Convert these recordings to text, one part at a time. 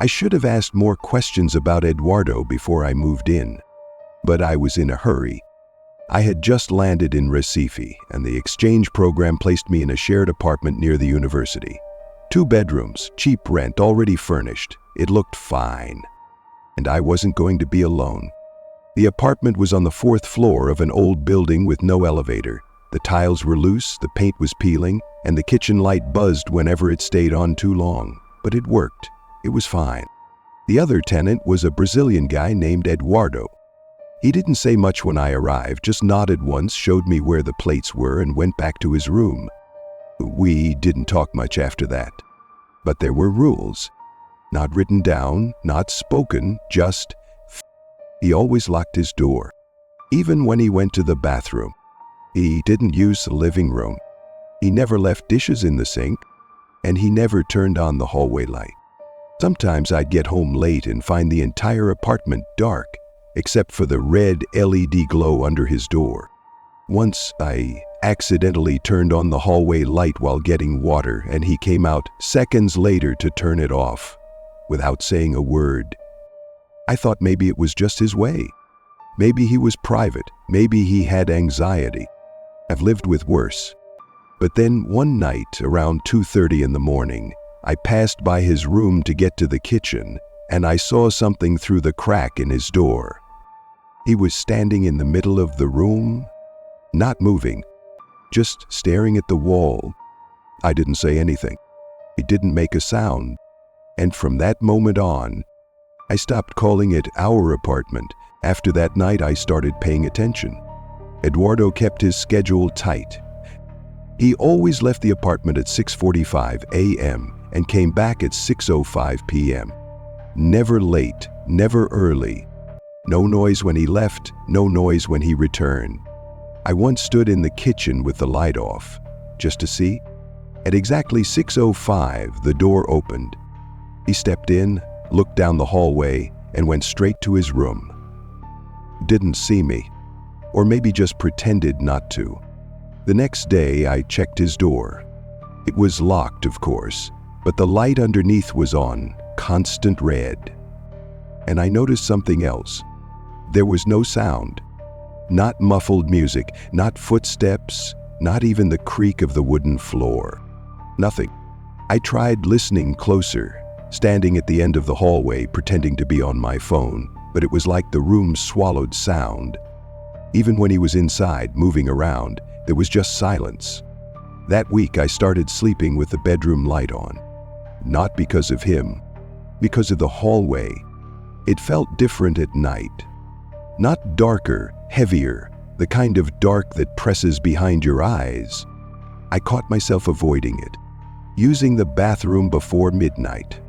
I should have asked more questions about Eduardo before I moved in, but I was in a hurry. I had just landed in Recife, and the exchange program placed me in a shared apartment near the university. 2 bedrooms, cheap rent, already furnished. It looked fine. And I wasn't going to be alone. The apartment was on the 4th floor of an old building with no elevator. The tiles were loose, the paint was peeling, and the kitchen light buzzed whenever it stayed on too long. But it worked. It was fine. The other tenant was a Brazilian guy named Eduardo. He didn't say much when I arrived, just nodded once, showed me where the plates were, and went back to his room. We didn't talk much after that. But there were rules. Not written down, not spoken, just he always locked his door. Even when he went to the bathroom. He didn't use the living room. He never left dishes in the sink, and he never turned on the hallway light. Sometimes I'd get home late and find the entire apartment dark, except for the red LED glow under his door. Once I accidentally turned on the hallway light while getting water, and he came out seconds later to turn it off, without saying a word. I thought maybe it was just his way. Maybe he was private. Maybe he had anxiety. I've lived with worse. But then one night, around 2:30 in the morning, I passed by his room to get to the kitchen, and I saw something through the crack in his door. He was standing in the middle of the room, not moving, just staring at the wall. I didn't say anything. He didn't make a sound. And from that moment on, I stopped calling it our apartment. After that night, I started paying attention. Eduardo kept his schedule tight. He always left the apartment at 6:45 a.m. and came back at 6:05 p.m. Never late, never early. No noise when he left, no noise when he returned. I once stood in the kitchen with the light off, just to see. At exactly 6:05, the door opened. He stepped in, looked down the hallway, and went straight to his room. Didn't see me, or maybe just pretended not to. The next day, I checked his door. It was locked, of course, but the light underneath was on, constant red. And I noticed something else. There was no sound. Not muffled music, not footsteps, not even the creak of the wooden floor. Nothing. I tried listening closer, standing at the end of the hallway, pretending to be on my phone, but it was like the room swallowed sound. Even when he was inside, moving around, there was just silence. That week, I started sleeping with the bedroom light on. Not because of him, because of the hallway. It felt different at night. Not darker, heavier, the kind of dark that presses behind your eyes. I caught myself avoiding it, using the bathroom before midnight,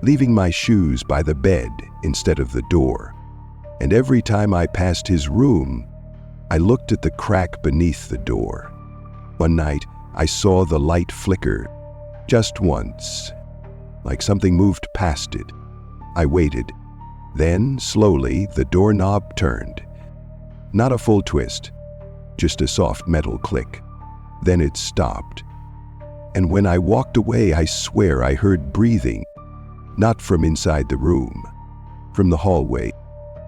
leaving my shoes by the bed instead of the door. And every time I passed his room, I looked at the crack beneath the door. One night, I saw the light flicker, just once, like something moved past it. I waited. Then, slowly, the doorknob turned. Not a full twist, just a soft metal click. Then it stopped. And when I walked away, I swear I heard breathing, not from inside the room, from the hallway,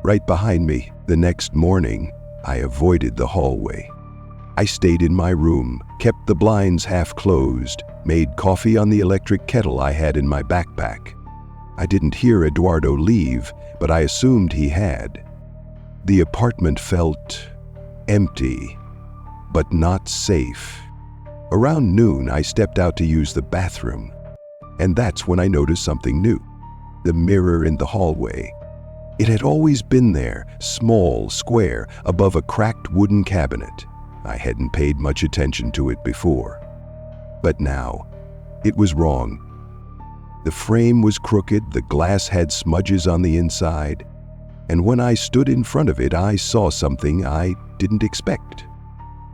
right behind me. The next morning, I avoided the hallway. I stayed in my room, kept the blinds half closed, made coffee on the electric kettle I had in my backpack. I didn't hear Eduardo leave, but I assumed he had. The apartment felt empty, but not safe. Around noon, I stepped out to use the bathroom, and that's when I noticed something new. The mirror in the hallway. It had always been there, small, square, above a cracked wooden cabinet. I hadn't paid much attention to it before. But now, it was wrong. The frame was crooked, the glass had smudges on the inside, and when I stood in front of it, I saw something I didn't expect.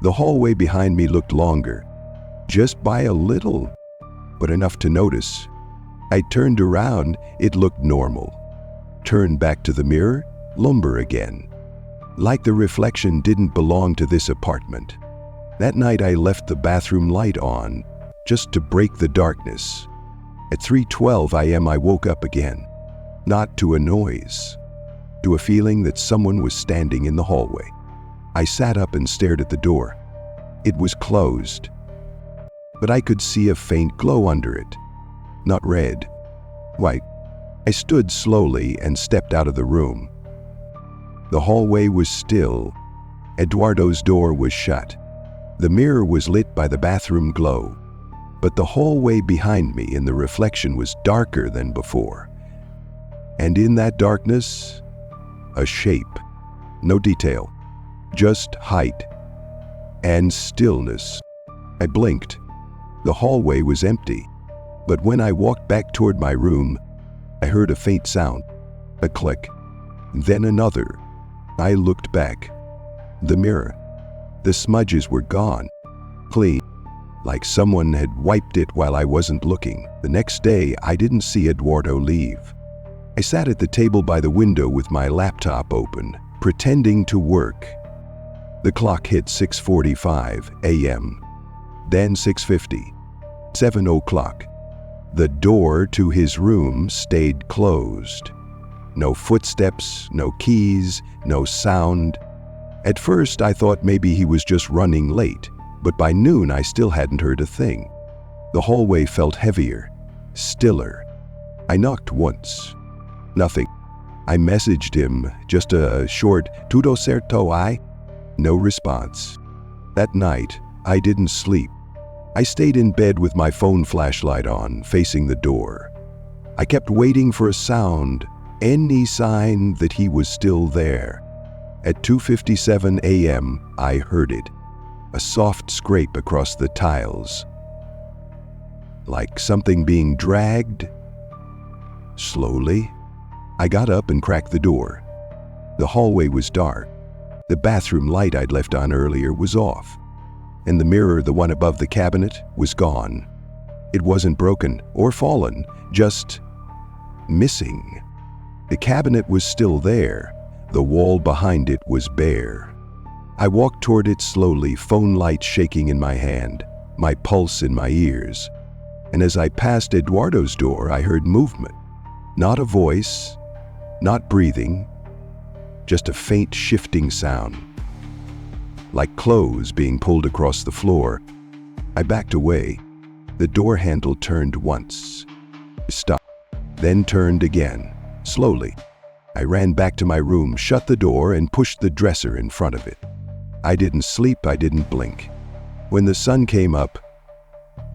The hallway behind me looked longer, just by a little, but enough to notice. I turned around, it looked normal. Turned back to the mirror, lumber again. Like the reflection didn't belong to this apartment. That night I left the bathroom light on, just to break the darkness. At 3:12 a.m. I woke up again. Not to a noise, to a feeling that someone was standing in the hallway. I sat up and stared at the door. It was closed, but I could see a faint glow under it. Not red, white. I stood slowly and stepped out of the room. The hallway was still. Eduardo's door was shut. The mirror was lit by the bathroom glow, but the hallway behind me in the reflection was darker than before. And in that darkness, a shape. No detail, just height and stillness. I blinked. The hallway was empty, but when I walked back toward my room, I heard a faint sound, a click, then another. I looked back. The mirror. The smudges were gone, clean, like someone had wiped it while I wasn't looking. The next day, I didn't see Eduardo leave. I sat at the table by the window with my laptop open, pretending to work. The clock hit 6:45 a.m., then 6:50, 7 o'clock. The door to his room stayed closed. No footsteps, no keys, no sound. At first, I thought maybe he was just running late, but by noon I still hadn't heard a thing. The hallway felt heavier, stiller. I knocked once. Nothing. I messaged him, just a short "Todo certo, I?" No response. That night, I didn't sleep. I stayed in bed with my phone flashlight on, facing the door. I kept waiting for a sound, any sign that he was still there. At 2:57 a.m., I heard it, a soft scrape across the tiles, like something being dragged. Slowly, I got up and cracked the door. The hallway was dark. The bathroom light I'd left on earlier was off, and the mirror, the one above the cabinet, was gone. It wasn't broken or fallen, just missing. The cabinet was still there. The wall behind it was bare. I walked toward it slowly, phone light shaking in my hand, my pulse in my ears. And as I passed Eduardo's door, I heard movement. Not a voice, not breathing, just a faint shifting sound, like clothes being pulled across the floor. I backed away. The door handle turned once, stopped, then turned again, slowly. I ran back to my room, shut the door, and pushed the dresser in front of it. I didn't sleep, I didn't blink. When the sun came up,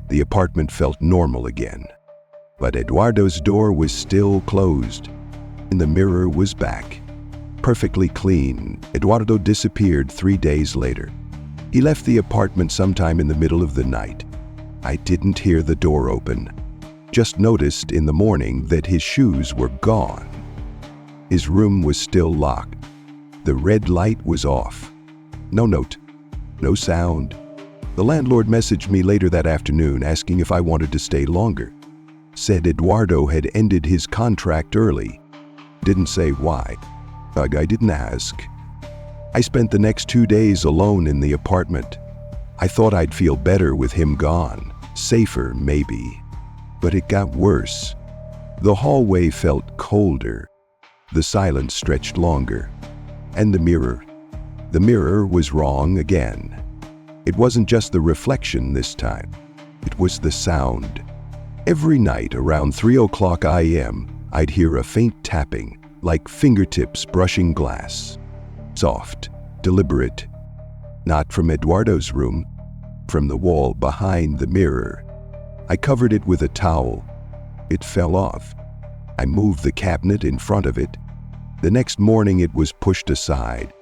the apartment felt normal again. But Eduardo's door was still closed, and the mirror was back, perfectly clean. Eduardo disappeared 3 days later. He left the apartment sometime in the middle of the night. I didn't hear the door open, just noticed in the morning that his shoes were gone. His room was still locked. The red light was off. No note, no sound. The landlord messaged me later that afternoon asking if I wanted to stay longer. Said Eduardo had ended his contract early. Didn't say why. I didn't ask. I spent the next 2 days alone in the apartment. I thought I'd feel better with him gone, safer maybe. But it got worse. The hallway felt colder. The silence stretched longer. And the mirror was wrong again. It wasn't just the reflection this time. It was the sound. Every night around 3 o'clock a.m., I'd hear a faint tapping, like fingertips brushing glass. Soft, deliberate. Not from Eduardo's room, from the wall behind the mirror. I covered it with a towel. It fell off. I moved the cabinet in front of it. The next morning it was pushed aside.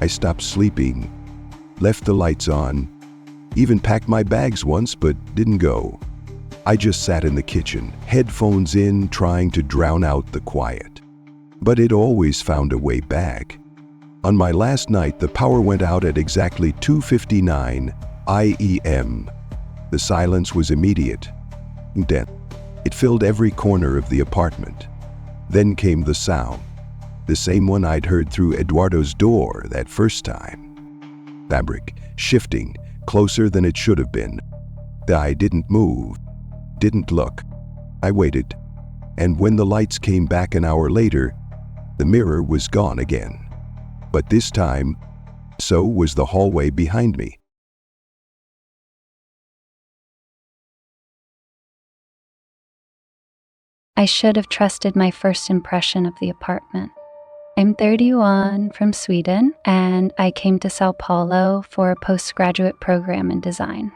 I stopped sleeping, left the lights on, even packed my bags once but didn't go. I just sat in the kitchen, headphones in, trying to drown out the quiet. But it always found a way back. On my last night, the power went out at exactly 2:59 a.m. The silence was immediate. Then, it filled every corner of the apartment. Then came the sound. The same one I'd heard through Eduardo's door that first time. Fabric, shifting, closer than it should have been. I didn't move, didn't look. I waited. And when the lights came back an hour later, the mirror was gone again. But this time, so was the hallway behind me. I should have trusted my first impression of the apartment. I'm 31 from Sweden, and I came to Sao Paulo for a postgraduate program in design.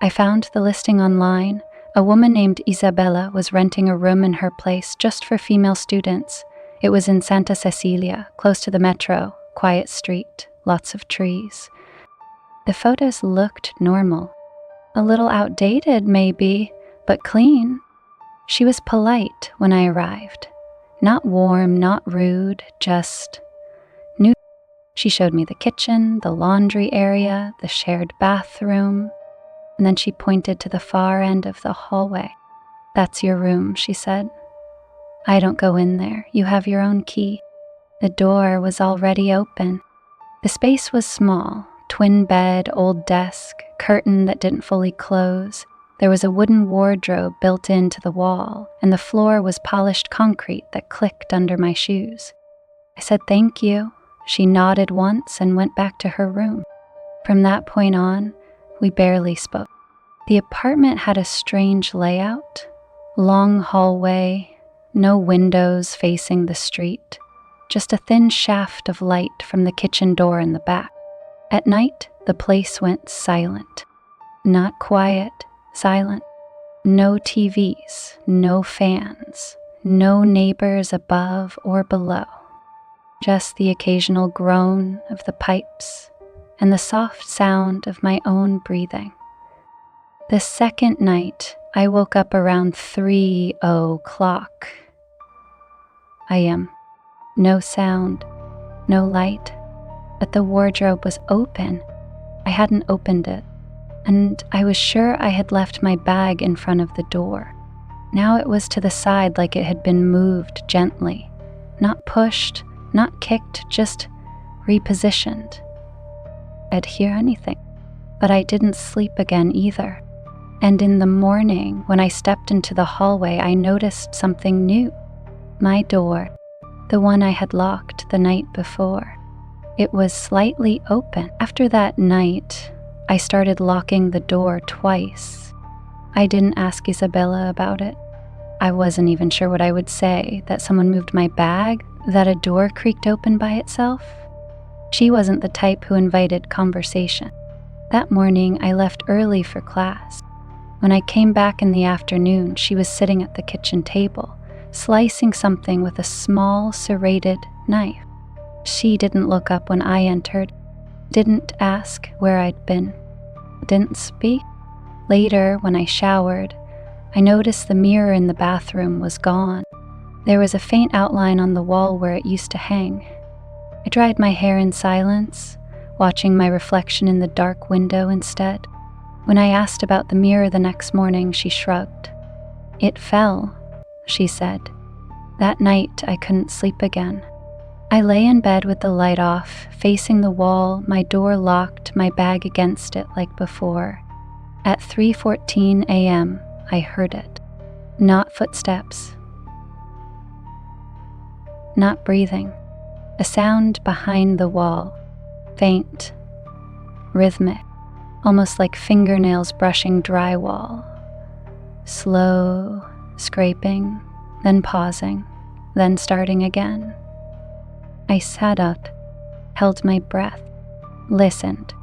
I found the listing online. A woman named Isabella was renting a room in her place just for female students. It was in Santa Cecilia, close to the metro, quiet street, lots of trees. The photos looked normal. A little outdated, maybe, but clean. She was polite when I arrived. Not warm, not rude, just new. She showed me the kitchen, the laundry area, the shared bathroom, and then she pointed to the far end of the hallway. "That's your room," she said. "I don't go in there. You have your own key." The door was already open. The space was small, twin bed, old desk, curtain that didn't fully close. There was a wooden wardrobe built into the wall, and the floor was polished concrete that clicked under my shoes. I said thank you. She nodded once and went back to her room. From that point on, we barely spoke. The apartment had a strange layout. Long hallway, no windows facing the street, just a thin shaft of light from the kitchen door in the back. At night, the place went silent. Not quiet, silent. No TVs, no fans, no neighbors above or below. Just the occasional groan of the pipes and the soft sound of my own breathing. The second night, I woke up around 3:00 a.m. No sound, no light, but the wardrobe was open. I hadn't opened it, and I was sure I had left my bag in front of the door. Now it was to the side like it had been moved gently, not pushed, not kicked, just repositioned. I'd hear anything, but I didn't sleep again either. And in the morning, when I stepped into the hallway, I noticed something new. My door, the one I had locked the night before, it was slightly open. After that night, I started locking the door twice. I didn't ask Isabella about it. I wasn't even sure what I would say, that someone moved my bag, that a door creaked open by itself. She wasn't the type who invited conversation. That morning, I left early for class. When I came back in the afternoon, she was sitting at the kitchen table, slicing something with a small serrated knife. She didn't look up when I entered, didn't ask where I'd been, didn't speak. Later, when I showered, I noticed the mirror in the bathroom was gone. There was a faint outline on the wall where it used to hang. I dried my hair in silence, watching my reflection in the dark window instead. When I asked about the mirror the next morning, she shrugged. "It fell," she said. That night, I couldn't sleep again. I lay in bed with the light off, facing the wall, my door locked, my bag against it like before. At 3:14 a.m., I heard it. Not footsteps. Not breathing. A sound behind the wall. Faint. Rhythmic. Almost like fingernails brushing drywall. Slow, scraping, then pausing, then starting again. I sat up, held my breath, listened.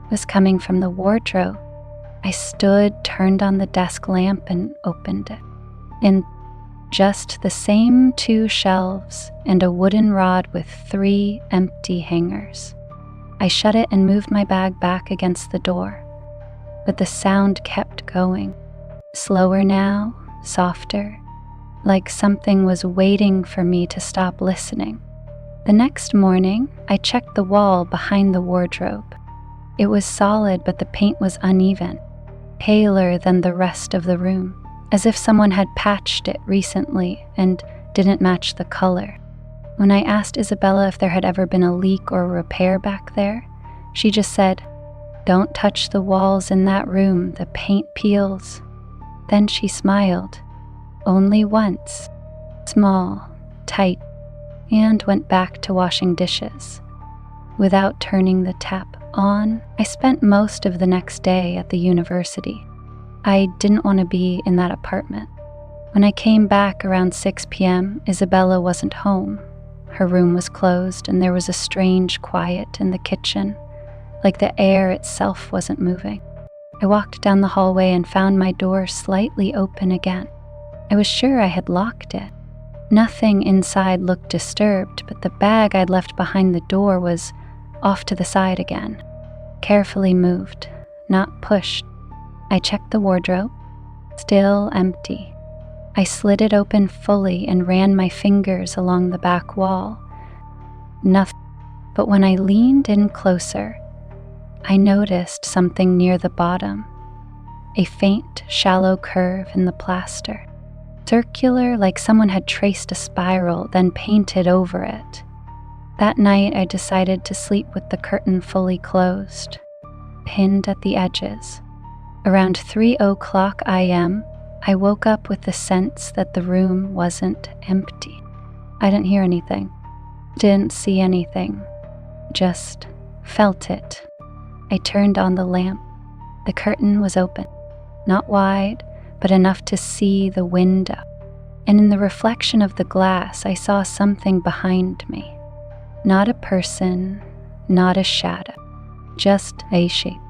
It was coming from the wardrobe. I stood, turned on the desk lamp, and opened it. In just the same 2 shelves and a wooden rod with 3 empty hangers. I shut it and moved my bag back against the door. But the sound kept going. Slower now, softer, like something was waiting for me to stop listening. The next morning, I checked the wall behind the wardrobe. It was solid, but the paint was uneven, paler than the rest of the room, as if someone had patched it recently and didn't match the color. When I asked Isabella if there had ever been a leak or repair back there, she just said, "Don't touch the walls in that room, the paint peels." Then she smiled. only once, small, tight, and went back to washing dishes. Without turning the tap on, I spent most of the next day at the university. I didn't want to be in that apartment. When I came back around 6 p.m., Isabella wasn't home. Her room was closed, and there was a strange quiet in the kitchen, like the air itself wasn't moving. I walked down the hallway and found my door slightly open again. I was sure I had locked it. Nothing inside looked disturbed, but the bag I'd left behind the door was off to the side again, carefully moved, not pushed. I checked the wardrobe, still empty. I slid it open fully and ran my fingers along the back wall. Nothing, but when I leaned in closer, I noticed something near the bottom, a faint, shallow curve in the plaster, circular like someone had traced a spiral, then painted over it. That night, I decided to sleep with the curtain fully closed, pinned at the edges. Around 3:00 a.m., I woke up with the sense that the room wasn't empty. I didn't hear anything, didn't see anything, just felt it. I turned on the lamp. The curtain was open, not wide, but enough to see the window. And in the reflection of the glass, I saw something behind me. Not a person, not a shadow, just a shape.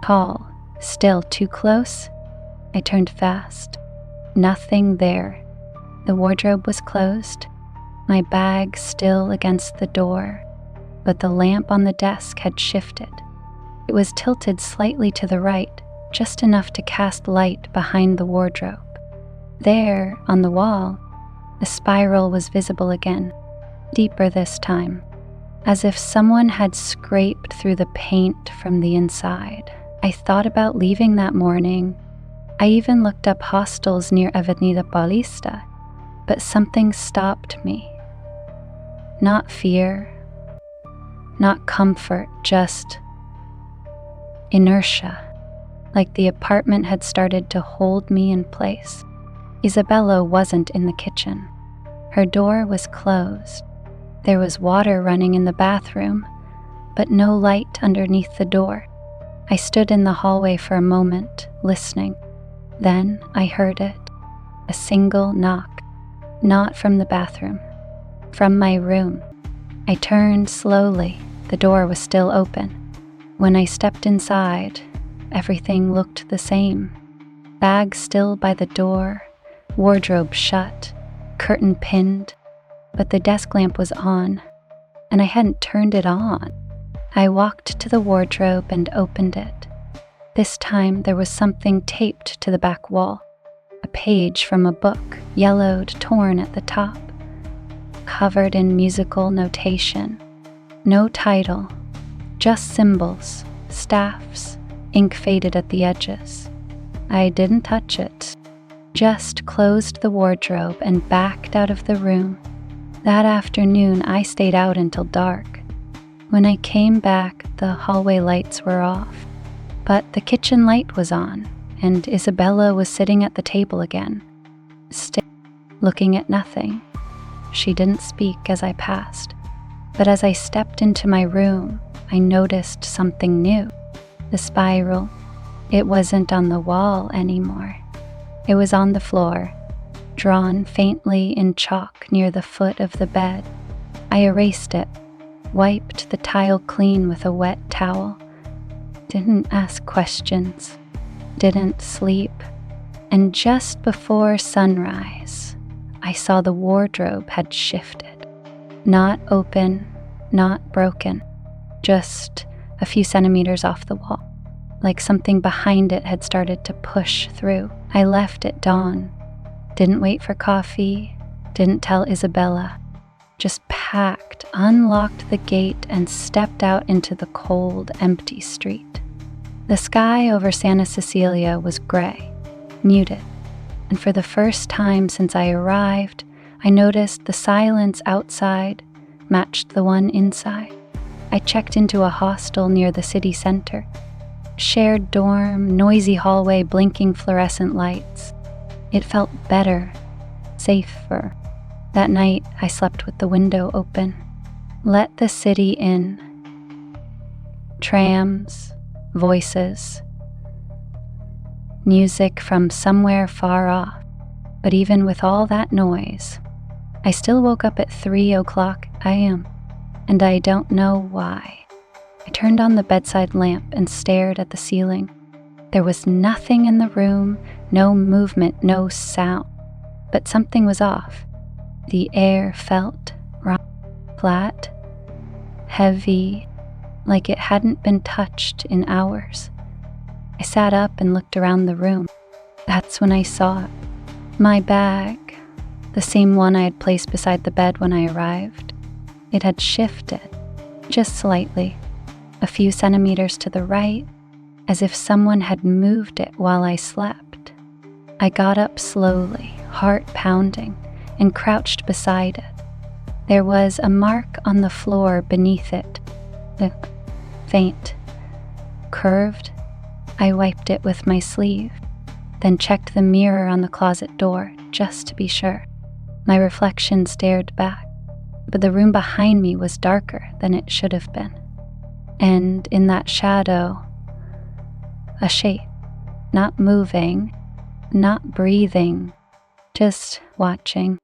Tall, still too close. I turned fast. Nothing there. The wardrobe was closed, my bag still against the door, but the lamp on the desk had shifted. It was tilted slightly to the right, just enough to cast light behind the wardrobe. There, on the wall, the spiral was visible again, deeper this time, as if someone had scraped through the paint from the inside. I thought about leaving that morning. I even looked up hostels near Avenida Paulista, but something stopped me. Not fear, not comfort, just inertia, like the apartment had started to hold me in place. Isabella wasn't in the kitchen. Her door was closed. There was water running in the bathroom, but no light underneath the door. I stood in the hallway for a moment, listening. Then I heard it, a single knock, not from the bathroom, from my room. I turned slowly. The door was still open. When I stepped inside, everything looked the same. Bag still by the door, wardrobe shut, curtain pinned, but the desk lamp was on, and I hadn't turned it on. I walked to the wardrobe and opened it. This time there was something taped to the back wall, a page from a book, yellowed, torn at the top, covered in musical notation. No title, just symbols, staffs, ink faded at the edges. I didn't touch it, just closed the wardrobe and backed out of the room. That afternoon, I stayed out until dark. When I came back, the hallway lights were off, but the kitchen light was on, and Isabella was sitting at the table again, still looking at nothing. She didn't speak as I passed, but as I stepped into my room, I noticed something new. The spiral. It wasn't on the wall anymore. It was on the floor, drawn faintly in chalk near the foot of the bed. I erased it, wiped the tile clean with a wet towel. Didn't ask questions, didn't sleep, and just before sunrise, I saw the wardrobe had shifted. Not open, not broken, just a few centimeters off the wall, like something behind it had started to push through. I left at dawn, didn't wait for coffee, didn't tell Isabella, just packed, unlocked the gate, and stepped out into the cold, empty street. The sky over Santa Cecilia was gray, muted, and for the first time since I arrived, I noticed the silence outside matched the one inside. I checked into a hostel near the city center. Shared dorm, noisy hallway, blinking fluorescent lights. It felt better, safer. That night, I slept with the window open. Let the city in. Trams, voices, music from somewhere far off. But even with all that noise, I still woke up at 3:00 a.m., and I don't know why. I turned on the bedside lamp and stared at the ceiling. There was nothing in the room, no movement, no sound, but something was off. The air felt wrong, flat, heavy, like it hadn't been touched in hours. I sat up and looked around the room. That's when I saw it. My bag, the same one I had placed beside the bed when I arrived. It had shifted, just slightly, a few centimeters to the right, as if someone had moved it while I slept. I got up slowly, heart pounding, and crouched beside it. There was a mark on the floor beneath it, faint, curved. I wiped it with my sleeve, then checked the mirror on the closet door just to be sure. My reflection stared back, but the room behind me was darker than it should have been. And in that shadow, a shape, not moving, not breathing, just watching.